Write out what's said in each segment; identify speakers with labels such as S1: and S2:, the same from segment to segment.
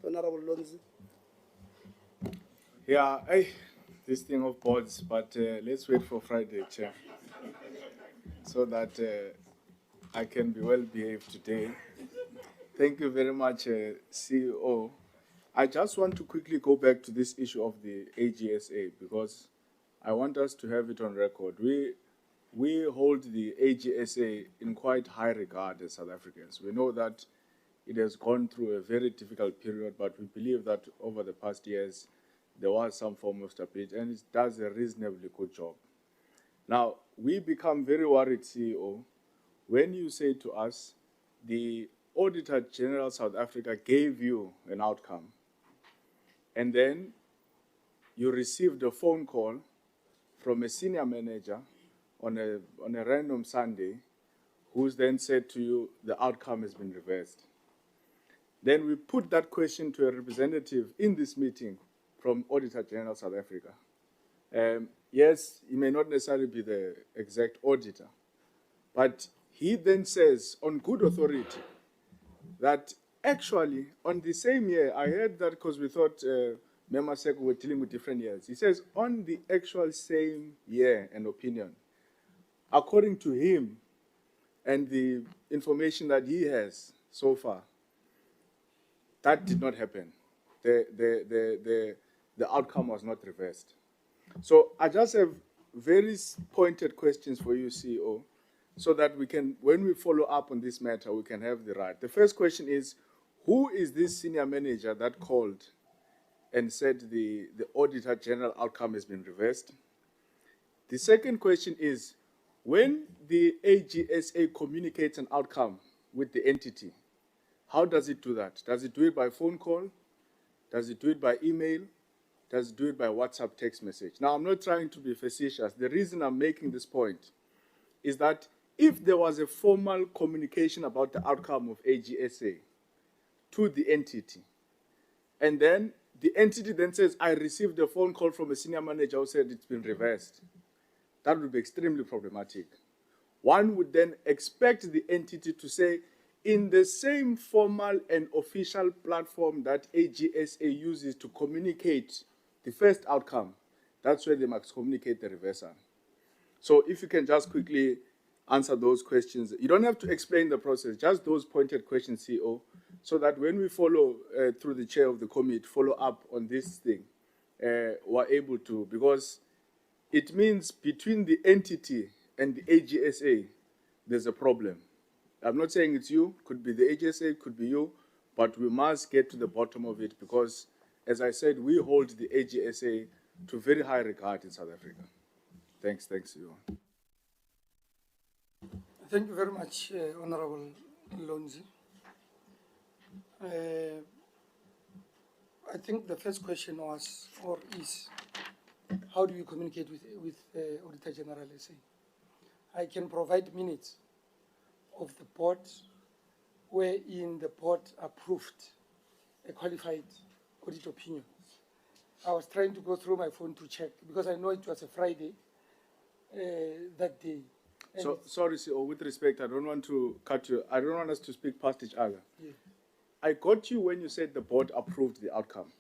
S1: Honorable Lonzi.
S2: Yeah, this thing of boards, but let's wait for Friday, Chair, so that I can be well behaved today. Thank you very much, CEO. I just want to quickly go back to this issue of the AGSA because I want us to have it on record. We hold the AGSA in quite high regard as South Africans. We know that it has gone through a very difficult period, but we believe that over the past years, there was some form of stability, and it does a reasonably good job. Now, we become very worried, CEO, when you say to us, the Auditor General South Africa gave you an outcome, and then you received a phone call from a senior manager on a random Sunday, who's then said to you, the outcome has been reversed. Then we put that question to a representative in this meeting from Auditor General South Africa. Yes, he may not necessarily be the exact auditor, but he then says on good authority that actually on the same year, I heard that because we thought Mema Seko were dealing with different years. He says on the actual same year and opinion, according to him and the information that he has so far, that did not happen. The outcome was not reversed. So I just have very pointed questions for you, CEO, so that we can, when we follow up on this matter, we can have the right. The first question is, who is this senior manager that called and said the Auditor General outcome has been reversed? The second question is, when the AGSA communicates an outcome with the entity, how does it do that? Does it do it by phone call? Does it do it by email? Does it do it by WhatsApp text message? Now, I'm not trying to be facetious. The reason I'm making this point is that if there was a formal communication about the outcome of AGSA to the entity, and then the entity then says, I received a phone call from a senior manager who said it's been reversed, that would be extremely problematic. One would then expect the entity to say, in the same formal and official platform that AGSA uses to communicate the first outcome, that's where they must communicate the reversal. So if you can just quickly answer those questions. You don't have to explain the process, just those pointed questions, CEO, so that when we follow through the chair of the committee, follow up on this thing, we're able to, because it means between the entity and the AGSA, there's a problem. I'm not saying it's you, could be the AGSA, could be you, but we must get to the bottom of it because, as I said, we hold the AGSA to very high regard in South Africa. Thanks, you.
S3: Thank you very much, Honorable Lonzi. I think the first question was, or is, how do you communicate with Auditor General SA? I can provide minutes of the board wherein the board approved a qualified audit opinion. I was trying to go through my phone to check because I know it was a Friday that day.
S2: So, sorry, CEO, with respect, I don't want to cut you. I don't want us to speak past each other.
S3: Yeah.
S2: I got you when you said the board approved the outcome.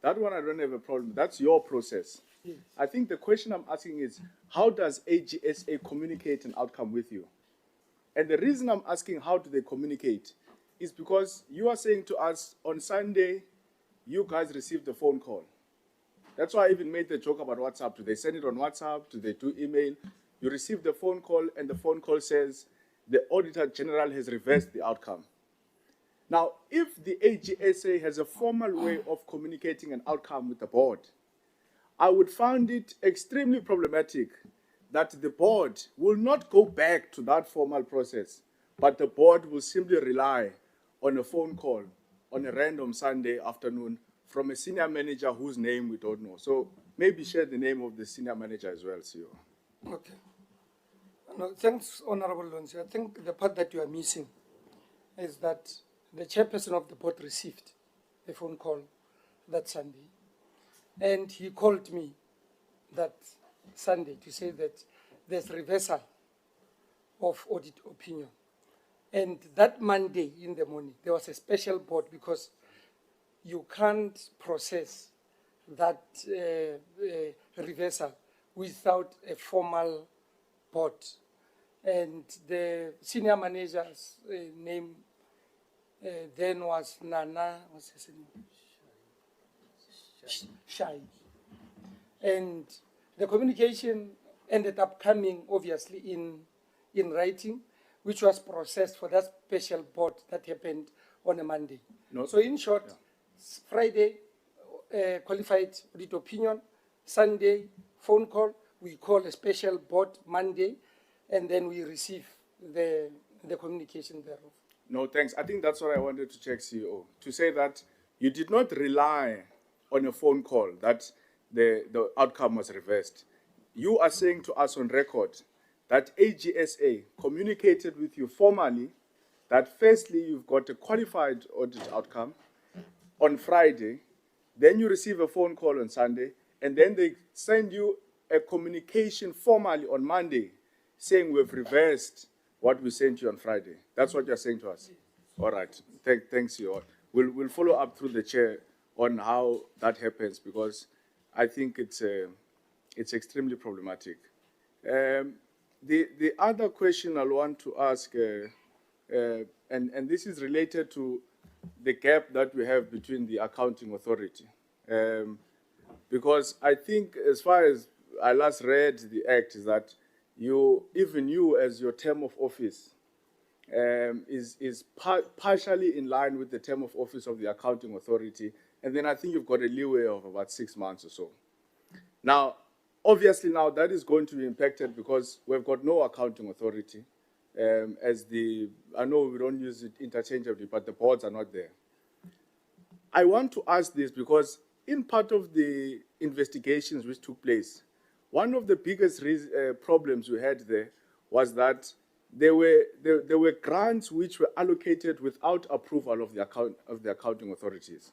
S2: That one I don't have a problem. That's your process.
S3: Yes.
S2: I think the question I'm asking is, how does AGSA communicate an outcome with you? And the reason I'm asking how do they communicate is because you are saying to us on Sunday, you guys received a phone call. That's why I even made the joke about WhatsApp. Do they send it on WhatsApp? Do they do email? You received the phone call and the phone call says the Auditor General has reversed the outcome. Now, if the AGSA has a formal way of communicating an outcome with the board, I would find it extremely problematic that the board will not go back to that formal process, but the board will simply rely on a phone call on a random Sunday afternoon from a senior manager whose name we don't know. So maybe share the name of the senior manager as well, CEO.
S3: Okay. No, thanks, Honorable Lonzi. I think the part that you are missing is that the chairperson of the board received a phone call that Sunday, and he called me that Sunday to say that there's reversal of audit opinion. And that Monday in the morning, there was a special board because you can't process that reversal without a formal board. And the senior manager's name then was Nana, what's his name? Shai. And the communication ended up coming, obviously, in writing, which was processed for that special board that happened on a Monday.
S2: No.
S3: So in short,
S2: Yeah.
S3: Friday, qualified audit opinion, Sunday, phone call, we call a special board Monday, and then we receive the communication thereof.
S2: No, thanks. I think that's what I wanted to check, CEO, to say that you did not rely on a phone call that the outcome was reversed. You are saying to us on record that AGSA communicated with you formally that firstly, you've got a qualified audit outcome on Friday, then you receive a phone call on Sunday, and then they send you a communication formally on Monday saying we've reversed what we sent you on Friday. That's what you're saying to us? All right. Thanks, you all. We'll follow up through the chair on how that happens, because I think it's extremely problematic. The other question I want to ask, and this is related to the gap that we have between the accounting authority. Because I think, as far as I last read the act, is that even you as your term of office is partially in line with the term of office of the accounting authority, and then I think you've got a leeway of about 6 months or so. Now, obviously now that is going to be impacted because we've got no accounting authority. I know we don't use it interchangeably, but the boards are not there. I want to ask this because in part of the investigations which took place, one of the biggest problems we had there was that there were grants which were allocated without approval of the accounting authorities.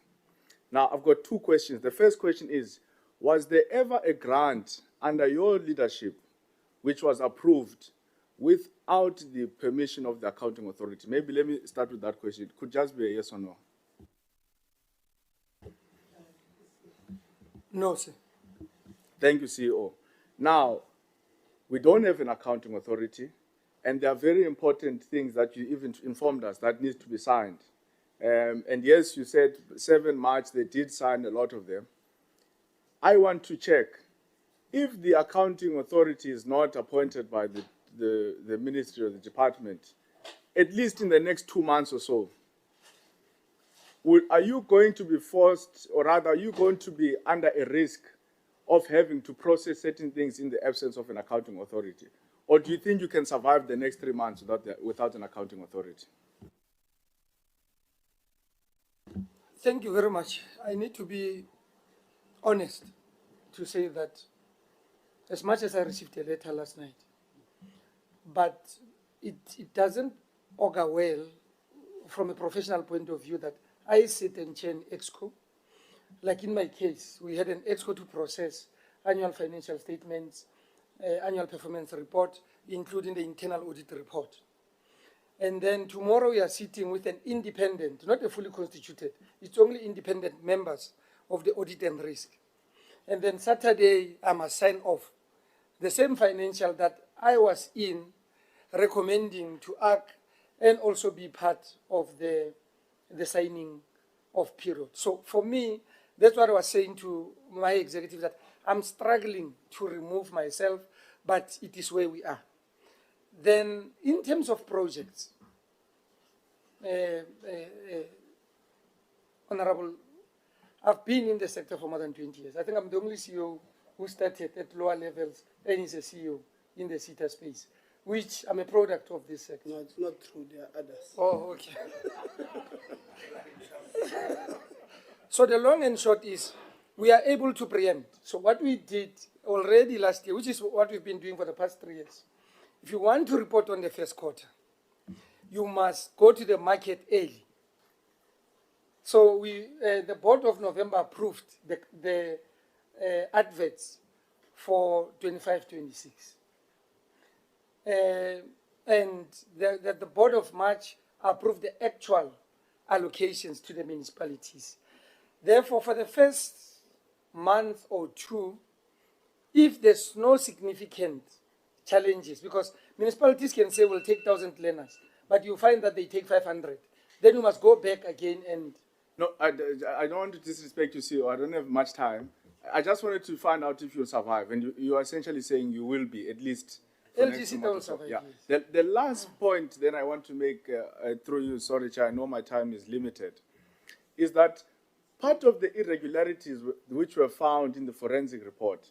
S2: Now, I've got two questions. The first question is, was there ever a grant under your leadership which was approved without the permission of the accounting authority? Maybe let me start with that question. It could just be a yes or no.
S3: No, sir.
S2: Thank you, CEO. Now, we don't have an accounting authority, and there are very important things that you even informed us that need to be signed. And yes, you said 7 March, they did sign a lot of them. I want to check if the accounting authority is not appointed by the ministry or the department, at least in the next 2 months or so, are you going to be forced, or rather, are you going to be under a risk of having to process certain things in the absence of an accounting authority? Or do you think you can survive the next 3 months without an accounting authority?
S3: Thank you very much. I need to be honest to say that as much as I received a letter last night, but it doesn't augur well from a professional point of view that I sit and chair an EXCO. Like in my case, we had an EXCO to process annual financial statements, annual performance report, including the internal audit report. And then tomorrow we are sitting with an independent, not a fully constituted, it's only independent members of the audit and risk. And then Saturday, I must sign off the same financial that I was in recommending to ARC and also be part of the signing of period. So for me, that's what I was saying to my executive, that I'm struggling to remove myself, but it is where we are. Then, in terms of projects, Honorable, I've been in the sector for more than 20 years. I think I'm the only CEO who started at lower levels and is a CEO in the CETA space, which I'm a product of this sector.
S1: No, it's not true. There are others.
S3: Oh, okay. So the long and short is, we are able to preempt. So what we did already last year, which is what we've been doing for the past 3 years, if you want to report on the first quarter, you must go to the market early. So the board of November approved the adverts for 25-26. And the board of March approved the actual allocations to the municipalities. Therefore, for the first month or two, if there's no significant challenges, because municipalities can say we'll take 1,000 learners, but you find that they take 500, then you must go back again and...
S2: No, I don't want to disrespect you, CEO. I don't have much time. I just wanted to find out if you'll survive, and you are essentially saying you will be, at least for next
S3: LGC
S2: month
S3: will
S2: or so.
S3: survive,
S2: Yeah.
S3: yes.
S2: The last point then I want to make through you, sorry, Chair, I know my time is limited, is that part of the irregularities which were found in the forensic report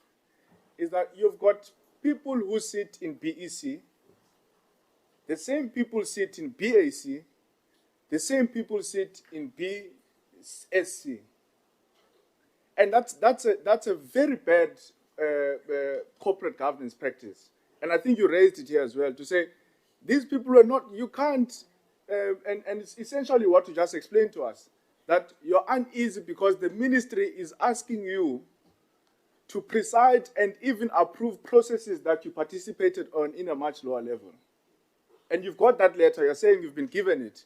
S2: is that you've got people who sit in BEC, the same people sit in BAC, the same people sit in BSC. And that's a very bad corporate governance practice. And I think you raised it here as well, to say, these people are not, you can't, and it's essentially what you just explained to us, that you're uneasy because the ministry is asking you to preside and even approve processes that you participated on in a much lower level. And you've got that letter, you're saying you've been given it.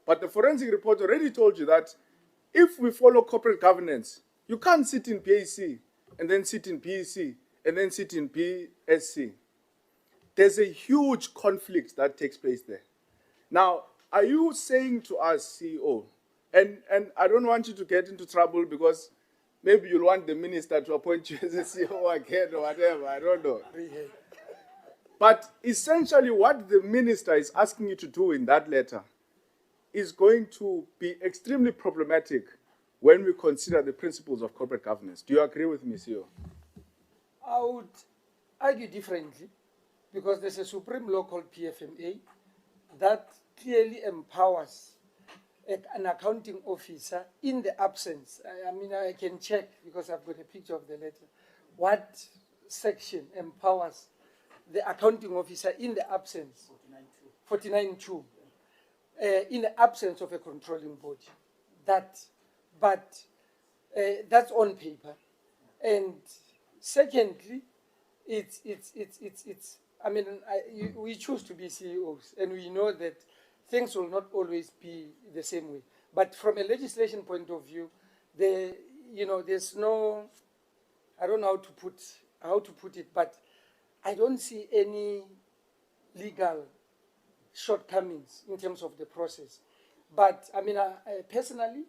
S2: But the forensic report already told you that if we follow corporate governance, you can't sit in PAC and then sit in PEC and then sit in PSC. There's a huge conflict that takes place there. Now, are you saying to us, CEO, and I don't want you to get into trouble because maybe you'll want the minister to appoint you as a CEO again or whatever, I don't know. But essentially what the minister is asking you to do in that letter is going to be extremely problematic when we consider the principles of corporate governance. Do you agree with me, CEO?
S3: I would argue differently, because there's a supreme law called PFMA that clearly empowers an accounting officer in the absence. I mean, I can check because I've got a picture of the letter. What section empowers the accounting officer in the absence? 49.2. In the absence of a controlling body. That's on paper. And secondly, we choose to be CEOs, and we know that things will not always be the same way. But from a legislation point of view, there's no, I don't know how to put it, but I don't see any legal shortcomings in terms of the process. But personally,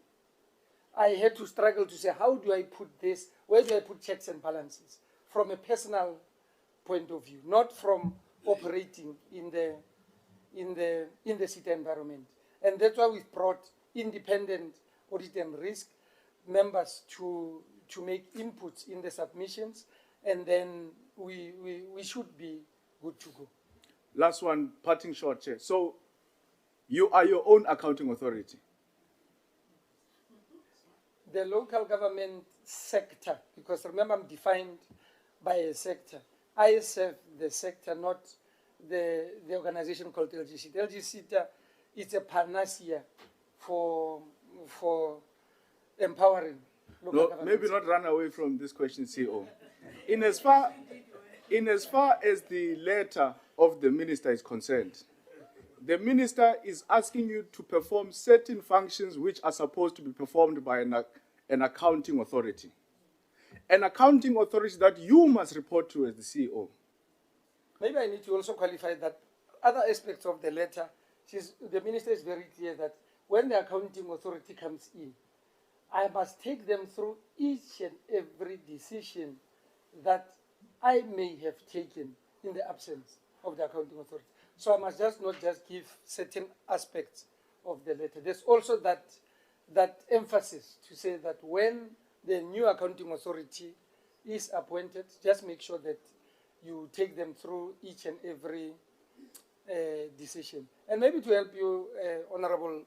S3: I had to struggle to say, how do I put this, where do I put checks and balances from a personal point of view, not from operating in the city environment. And that's why we've brought independent audit and risk members to make inputs in the submissions, and then we should be good to go.
S2: Last one, parting short, Chair. So you are your own accounting authority?
S3: The local government sector, because remember I'm defined by a sector. I serve the sector, not the organization called LGC. LGC is a panacea for empowering local government.
S2: Maybe not run away from this question, CEO. In as far as the letter of the minister is concerned, the minister is asking you to perform certain functions which are supposed to be performed by an accounting authority. An accounting authority that you must report to as the CEO.
S3: Maybe I need to also qualify that other aspects of the letter, the minister is very clear that when the accounting authority comes in, I must take them through each and every decision that I may have taken in the absence of the accounting authority. So I must not just give certain aspects of the letter. There's also that emphasis to say that when the new accounting authority is appointed, just make sure that you take them through each and every decision. And maybe to help you, Honorable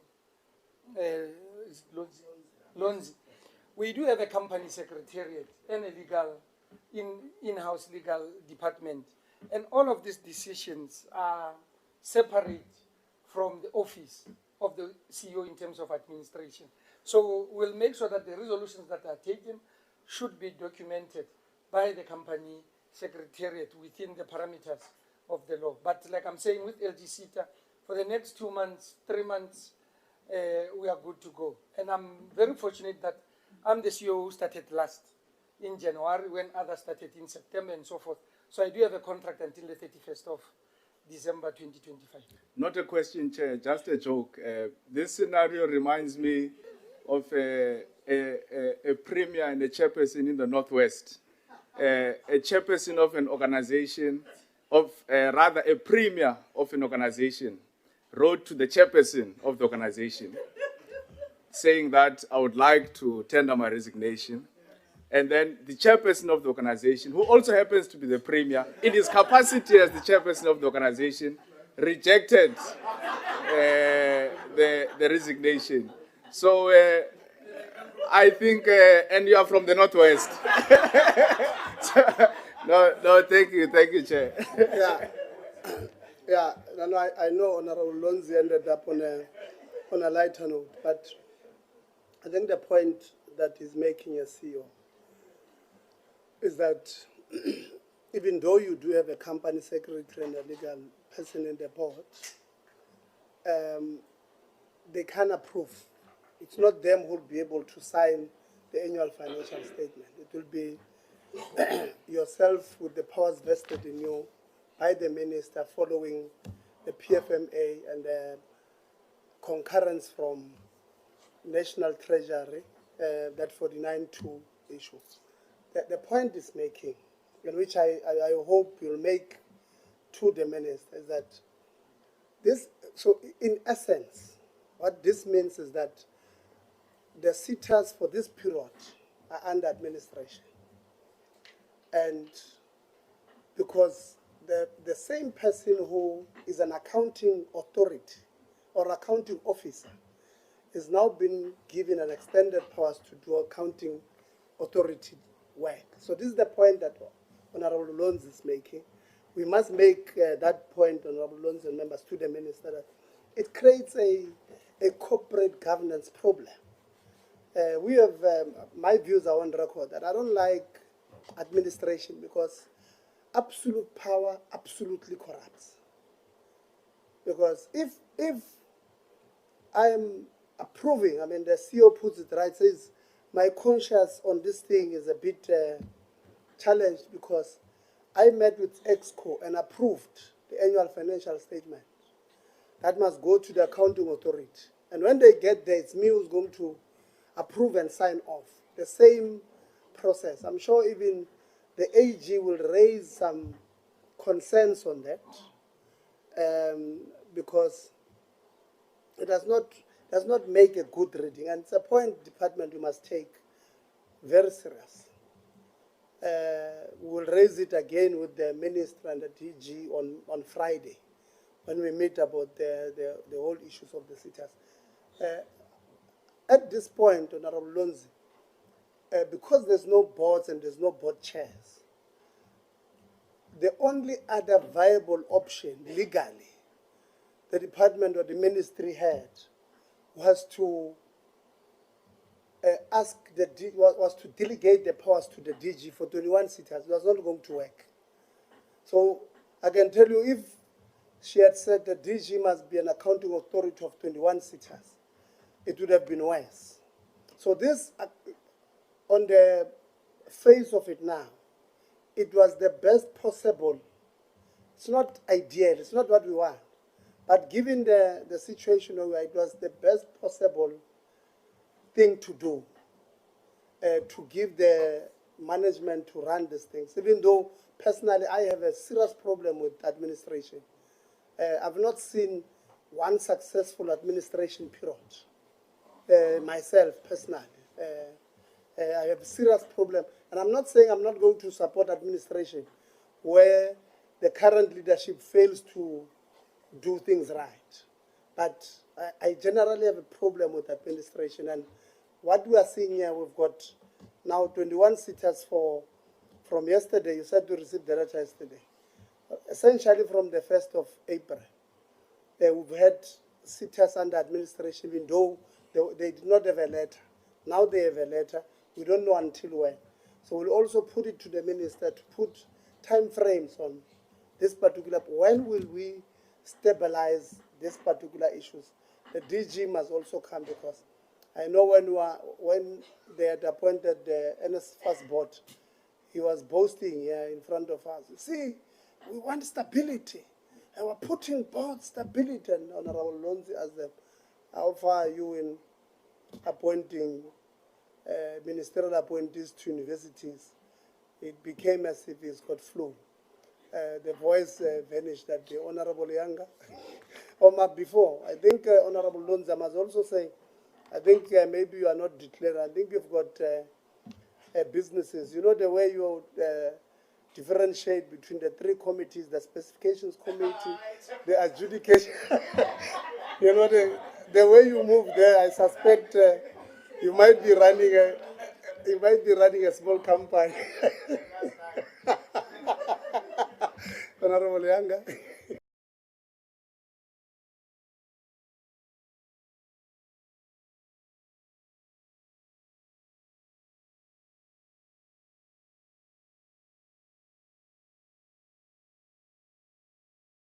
S3: Lonzi, we do have a company secretariat and a in-house legal department. And all of these decisions are separate from the office of the CEO in terms of administration. So we'll make sure that the resolutions that are taken should be documented by the company secretariat within the parameters of the law. But like I'm saying with LGC, for the next 2 months, 3 months, we are good to go. And I'm very fortunate that I'm the CEO who started last in January when others started in September and so forth. So I do have a contract until the 31st of December 2025.
S2: Not a question, Chair, just a joke. This scenario reminds me of a premier and a chairperson in the Northwest. A chairperson of an organization, rather a premier of an organization, wrote to the chairperson of the organization saying that I would like to tender my resignation. And then the chairperson of the organization, who also happens to be the premier, in his capacity as the chairperson of the organization, rejected the resignation. So I think, and you are from the Northwest. No, thank you, Chair.
S1: Yeah, no, I know Honorable Lonzi ended up on a lighter note, but I think the point that he's making as CEO is that even though you do have a company secretary and a legal person in the board, they can approve. It's not them who will be able to sign the annual financial statement. It will be yourself with the powers vested in you by the minister following the PFMA and the concurrence from National Treasury, that 49-2 issue. The point is making, and which I hope you'll make to the minister, is that this, so in essence, what this means is that the sitters for this period are under administration. And because the same person who is an accounting authority or accounting officer is now been given an extended powers to do accounting authority work. So this is the point that Honorable Lonzi is making. We must make that point, Honorable Lonzi and members, to the minister, that it creates a corporate governance problem. We have, my views are on record, that I don't like administration because absolute power absolutely corrupts. Because if I am approving, I mean, the CEO puts it right, says, my conscience on this thing is a bit challenged because I met with EXCO and approved the annual financial statement. That must go to the accounting authority. And when they get there, it's me who's going to approve and sign off. The same process. I'm sure even the AG will raise some concerns on that because it does not make a good reading. And it's a point department we must take very serious. We'll raise it again with the minister and the DG on Friday when we meet about the whole issues of the sitters. At this point, Honorable Lonzi, because there's no boards and there's no board chairs, the only other viable option legally the department or the ministry had was to was to delegate the powers to the DG for 21 sitters. It was not going to work. So I can tell you, if she had said the DG must be an accounting authority of 21 sitters, it would have been worse. So this, on the face of it now, it was the best possible. It's not ideal, it's not what we want. But given the situation where it was the best possible thing to do, to give the management to run these things, even though personally I have a serious problem with administration. I've not seen one successful administration period, myself personally. I have a serious problem, and I'm not saying I'm not going to support administration where the current leadership fails to do things right. But I generally have a problem with administration, and what we are seeing here, we've got now 21 sitters from yesterday. You said to receive the letter yesterday. Essentially from the 1st of April, we've had sitters under administration, even though they did not have a letter. Now they have a letter. We don't know until when. So we'll also put it to the minister to put time frames on this particular. When will we stabilize these particular issues? The DG must also come, because I know when they had appointed the NSFAS board, he was boasting here in front of us. See, we want stability. And we're putting board stability. And Honorable Lonzi asked them, how far are you in appointing ministerial appointees to universities? It became as if he's got flu. The voice vanished at the Honorable Younger. Before, I think Honorable Lonzi must also say, I think maybe you are not declared. I think you've got businesses. You know the way you differentiate between the three committees, the specifications committee, the adjudication. You know the way you move there. I suspect you might be running a small company. Honorable Younger.